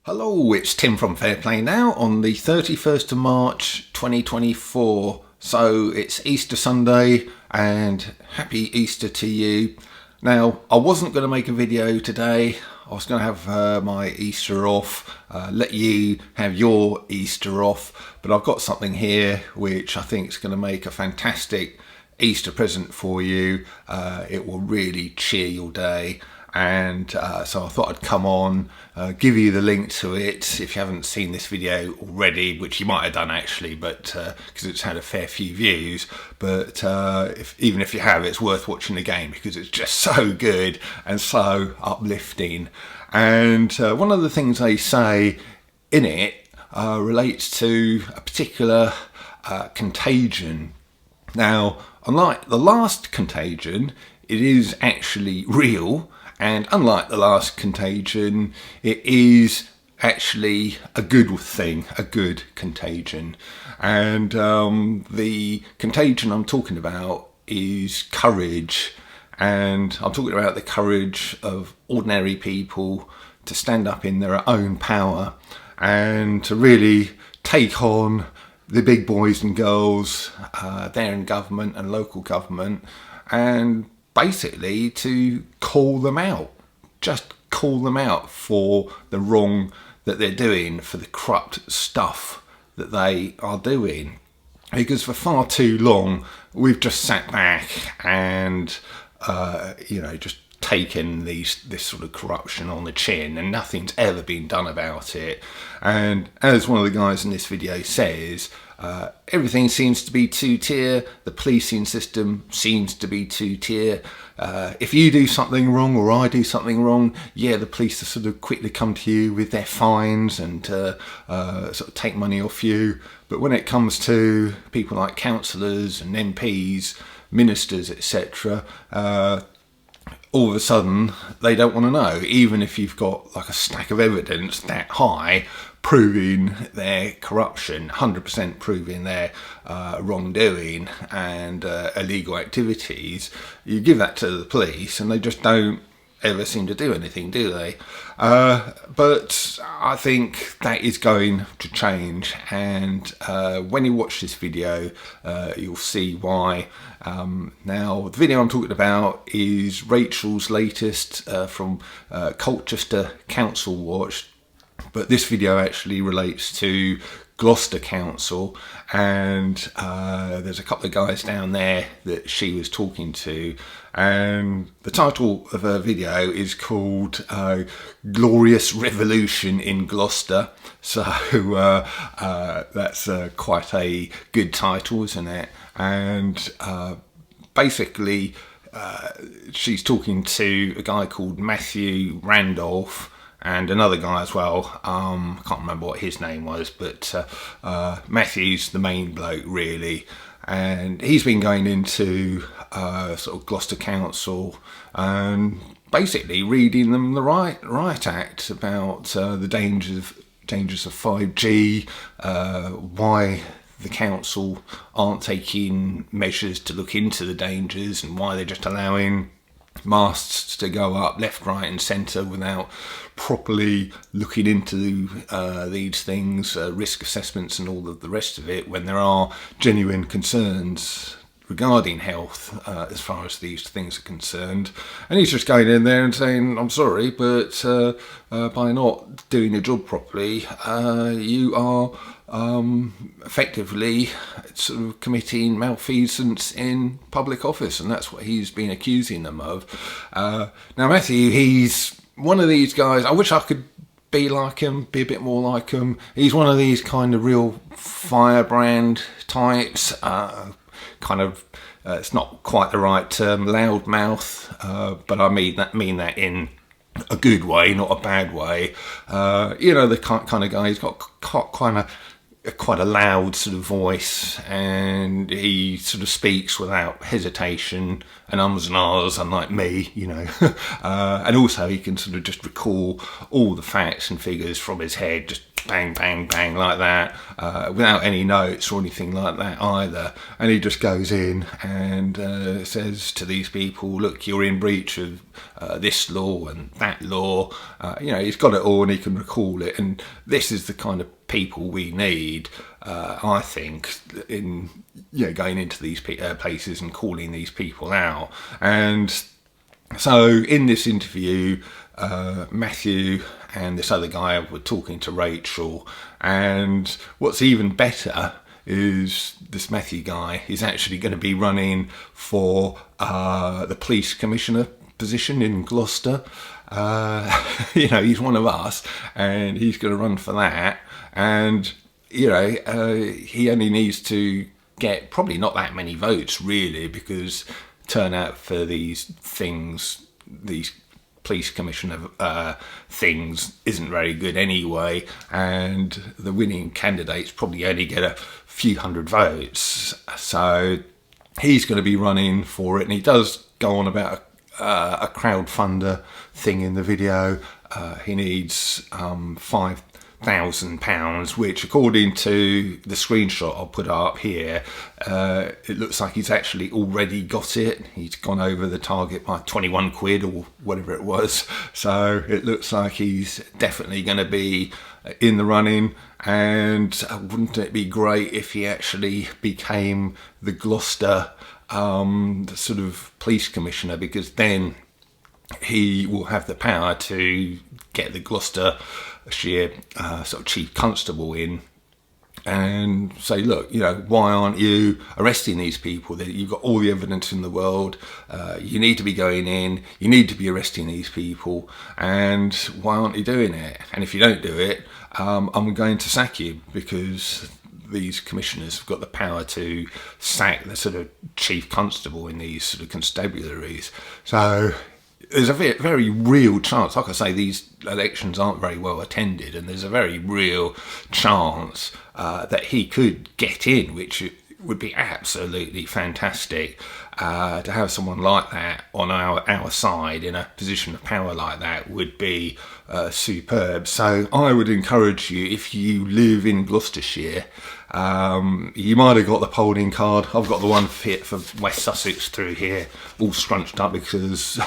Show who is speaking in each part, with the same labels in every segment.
Speaker 1: Hello, it's Tim from Fair Play Now on the 31st of March 2024. So it's Easter Sunday and happy Easter to you. Now, I wasn't going to make a video today. I was going to have my Easter off, let you have your Easter off, but I've got something here which I think is going to make a fantastic Easter present for you. It will really cheer your day. And so I thought I'd come on, give you the link to it if you haven't seen this video already, which you might have done actually, but because it's had a fair few views. But even if you have, it's worth watching again because it's just so good and so uplifting. And one of the things they say in it relates to a particular contagion. Now, unlike the last contagion, it is actually real. And unlike the last contagion, it is actually a good thing, a good contagion. And the contagion I'm talking about is courage. And I'm talking about the courage of ordinary people to stand up in their own power and to really take on the big boys and girls there in government and local government, and basically to call them out, just call them out for the wrong that they're doing, for the corrupt stuff that they are doing. Because for far too long we've just sat back and just taken this sort of corruption on the chin, and nothing's ever been done about it. And as one of the guys in this video says, everything seems to be two-tier. The policing system seems to be two-tier. If you do something wrong or I do something wrong, yeah, the police are sort of quickly come to you with their fines and sort of take money off you. But when it comes to people like councillors and MPs, ministers, etc., all of a sudden they don't want to know, even if you've got like a stack of evidence that high proving their corruption, 100% proving their wrongdoing and illegal activities. You give that to the police and they just don't ever seem to do anything, do they? But I think that is going to change, and when you watch this video you'll see why. Now, the video I'm talking about is Rachel's latest from Colchester Council Watch, but this video actually relates to Gloucester Council, and there's a couple of guys down there that she was talking to, and the title of her video is called Glorious Revolution in Gloucester. So that's quite a good title, isn't it? And basically she's talking to a guy called Matthew Randolph and another guy as well. I can't remember what his name was, but Matthew's the main bloke really, and he's been going into sort of Gloucester Council and basically reading them the riot act about the dangers of 5G, why the council aren't taking measures to look into the dangers, and why they're just allowing masts to go up left, right and centre without properly looking into these things, risk assessments and all of the rest of it, when there are genuine concerns regarding health as far as these things are concerned. And he's just going in there and saying, I'm sorry, but by not doing your job properly, you are effectively sort of committing malfeasance in public office, and that's what he's been accusing them of. Now Matthew, he's one of these guys, I wish I could be like him, be a bit more like him. He's one of these kind of real Firebrand types, kind of it's not quite the right term, loudmouth, but I mean that in a good way, not a bad way. The kind of guy, he's got quite a loud sort of voice, and he sort of speaks without hesitation and ums and ahs, unlike me, and also he can sort of just recall all the facts and figures from his head, just bang, bang, bang, like that, without any notes or anything like that either. And he just goes in and says to these people, look, you're in breach of this law and that law. He's got it all and he can recall it. And this is the kind of people we need, I think, in going into these places and calling these people out. And so in this interview, Matthew and this other guy were talking to Rachel, and what's even better is this Matthew guy is actually going to be running for the police commissioner position in Gloucester. He's one of us, and he's going to run for that. And he only needs to get probably not that many votes really, because turnout for these things, these police commissioner things, isn't very good anyway, and the winning candidates probably only get a few hundred votes. So he's going to be running for it, and he does go on about a crowdfunder thing in the video. He needs £5,000, which, according to the screenshot I'll put up here, it looks like he's actually already got it. He's gone over the target by 21 quid or whatever it was. So it looks like he's definitely going to be in the running. And wouldn't it be great if he actually became the Gloucester sort of police commissioner, because then he will have the power to get the Gloucestershire sort of chief constable in and say, look, why aren't you arresting these people? You've got all the evidence in the world. You need to be going in. You need to be arresting these people. And why aren't you doing it? And if you don't do it, I'm going to sack you, because these commissioners have got the power to sack the sort of chief constable in these sort of constabularies. So there's a very real chance, like I say, these elections aren't very well attended, and there's a very real chance that he could get in, which would be absolutely fantastic. To have someone like that on our side in a position of power like that would be superb. So I would encourage you, if you live in Gloucestershire, you might have got the polling card. I've got the one fit for West Sussex through here, all scrunched up because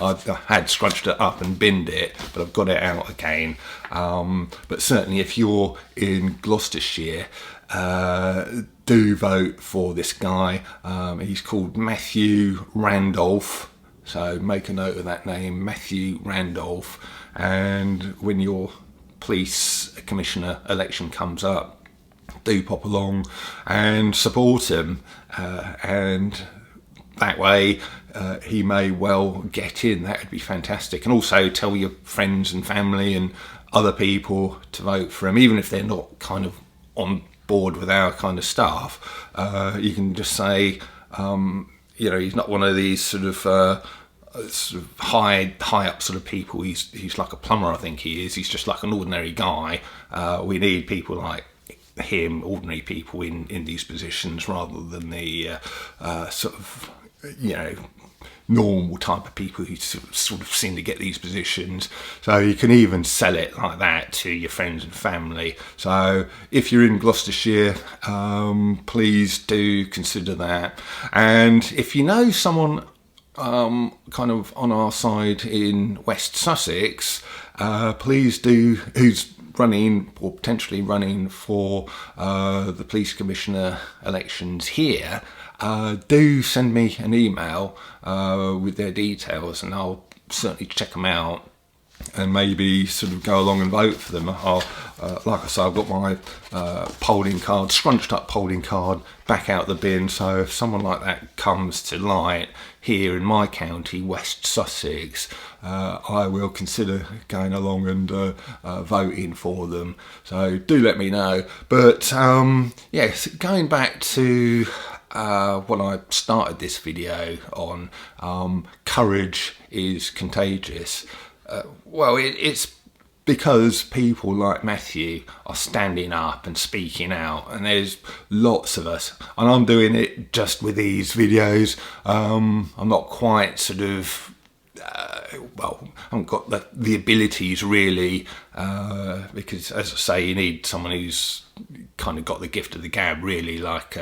Speaker 1: I had scrunched it up and binned it, but I've got it out again. But certainly if you're in Gloucestershire, do vote for this guy. He's called Matthew Randolph, so make a note of that name, Matthew Randolph. And when your police commissioner election comes up, do pop along and support him, and that way he may well get in. That would be fantastic. And also tell your friends and family and other people to vote for him, even if they're not kind of on board with our kind of stuff. You can just say, he's not one of these sort of high up sort of people. He's like a plumber, I think he is. He's just like an ordinary guy. We need people like him, ordinary people in these positions, rather than the sort of normal type of people who sort of seem to get these positions. So you can even sell it like that to your friends and family. So if you're in Gloucestershire, please do consider that. And if you know someone kind of on our side in West Sussex, please do, who's running or potentially running for the police commissioner elections here, do send me an email with their details, and I'll certainly check them out and maybe sort of go along and vote for them. Like I say, I've got my polling card, scrunched up polling card, back out the bin. So if someone like that comes to light here in my county, West Sussex, I will consider going along and voting for them. So do let me know. But yes, going back to what I started this video on, courage is contagious. Well, it's because people like Matthew are standing up and speaking out, and there's lots of us, and I'm doing it just with these videos. I'm not quite sort of well, I haven't got the abilities really, because as I say, you need someone who's kind of got the gift of the gab really, like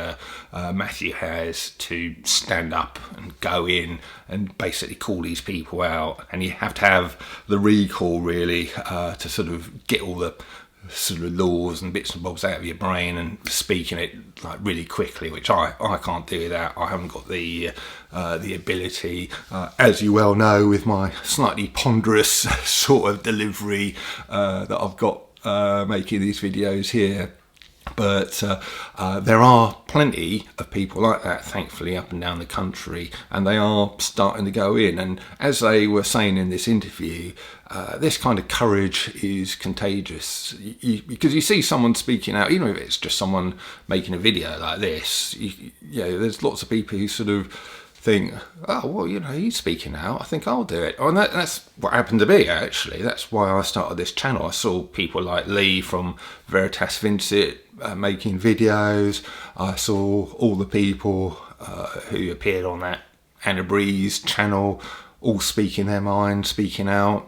Speaker 1: Matthew has, to stand up and go in and basically call these people out, and you have to have the recall really to sort of get all the sort of laws and bits and bobs out of your brain and speaking it like really quickly, which I can't do that. I haven't got the ability, as you well know, with my slightly ponderous sort of delivery that I've got making these videos here. But there are plenty of people like that, thankfully, up and down the country, and they are starting to go in. And as they were saying in this interview, this kind of courage is contagious, because you see someone speaking out, even if it's just someone making a video like this, there's lots of people who sort of think, oh, well, he's speaking out, I think I'll do it. Oh, and that's what happened to me, actually. That's why I started this channel. I saw people like Lee from Veritas Vincit making videos. I saw all the people who appeared on that Anna Breeze channel all speaking their mind, speaking out.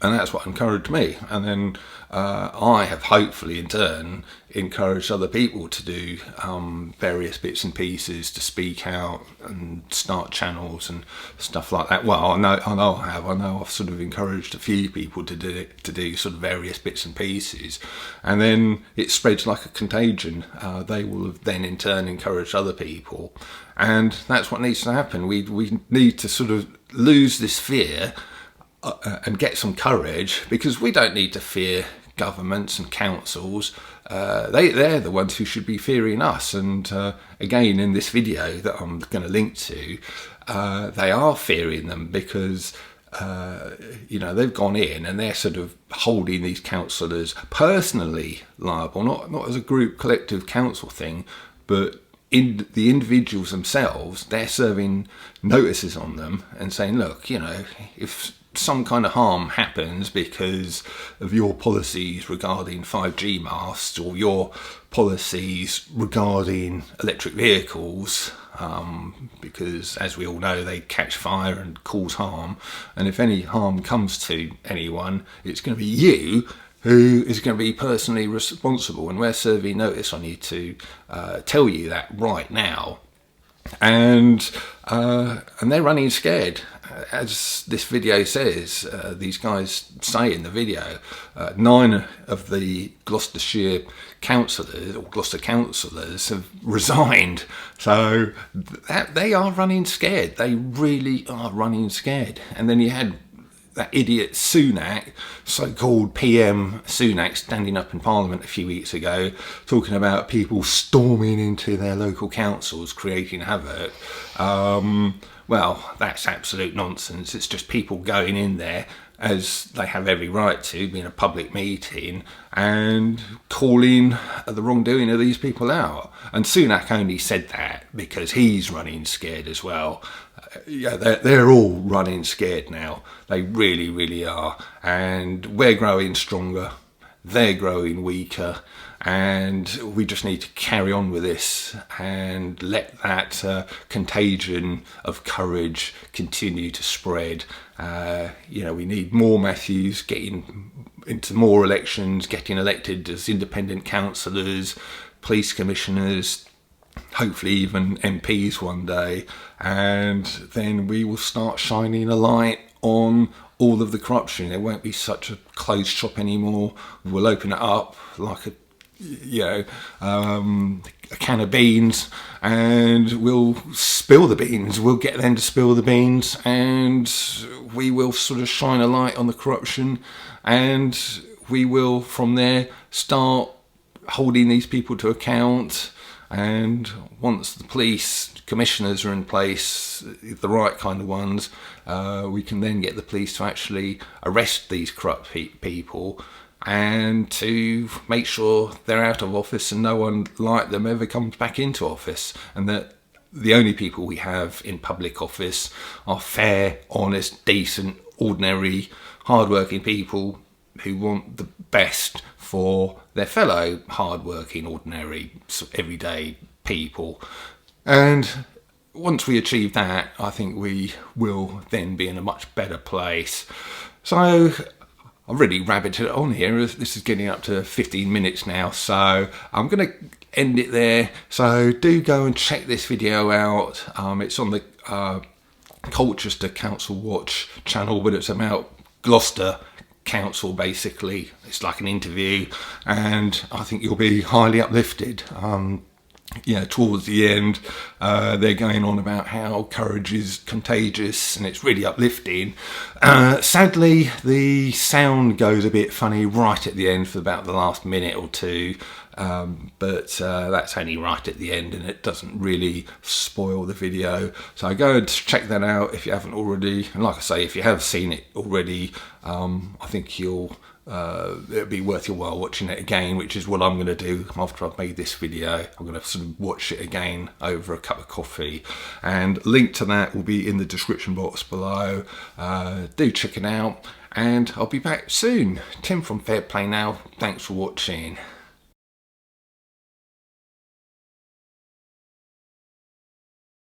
Speaker 1: And that's what encouraged me. And then I have hopefully in turn encouraged other people to do various bits and pieces, to speak out and start channels and stuff like that. Well, I know I've sort of encouraged a few people to do sort of various bits and pieces, and then it spreads like a contagion. They will have then in turn encouraged other people, and that's what needs to happen. We need to sort of lose this fear and get some courage, because we don't need to fear governments and councils. They're the ones who should be fearing us. And again, in this video that I'm going to link to, they are fearing them, because they've gone in and they're sort of holding these councillors personally liable, not as a group collective council thing, but in the individuals themselves. They're serving notices on them and saying, look, if some kind of harm happens because of your policies regarding 5G masts or your policies regarding electric vehicles, because as we all know, they catch fire and cause harm, and if any harm comes to anyone, it's going to be you who is going to be personally responsible, and we're serving notice on you to tell you that right now. And they're running scared. As this video says, these guys say in the video, 9 of the Gloucestershire councillors, or Gloucester councillors, have resigned. So they are running scared. They really are running scared. And then you had that idiot Sunak, so-called PM Sunak, standing up in Parliament a few weeks ago, talking about people storming into their local councils, creating havoc. Well, that's absolute nonsense. It's just people going in there, as they have every right to, being a public meeting, and calling the wrongdoing of these people out. And Sunak only said that because he's running scared as well. They're all running scared now. They really, really are. And we're growing stronger. They're growing weaker. And we just need to carry on with this and let that contagion of courage continue to spread. We need more Matthews getting into more elections, getting elected as independent councillors, police commissioners, hopefully even MPs one day, and then we will start shining a light on all of the corruption. It won't be such a closed shop anymore. We'll open it up like a can of beans, and we'll spill the beans. We'll get them to spill the beans, and we will sort of shine a light on the corruption, and we will from there start holding these people to account. And once the police commissioners are in place, the right kind of ones, we can then get the police to actually arrest these corrupt people, and to make sure they're out of office and no one like them ever comes back into office, and that the only people we have in public office are fair, honest, decent, ordinary, hard-working people who want the best for their fellow hard-working, ordinary, everyday people. And once we achieve that, I think we will then be in a much better place. So I've really rabbited on here. This is getting up to 15 minutes now, so I'm going to end it there. So do go and check this video out. It's on the Colchester Council Watch channel, but it's about Gloucester Council basically. It's like an interview, and I think you'll be highly uplifted. Towards the end, they're going on about how courage is contagious, and it's really uplifting. Sadly, the sound goes a bit funny right at the end for about the last minute or two, but that's only right at the end, and it doesn't really spoil the video. So go and check that out if you haven't already. And like I say, if you have seen it already, I think it'll be worth your while watching it again, which is what I'm going to do after I've made this video. I'm going to sort of watch it again over a cup of coffee, and link to that will be in the description box below. Do check it out, and I'll be back soon. Tim from Fair Play Now. Thanks for watching.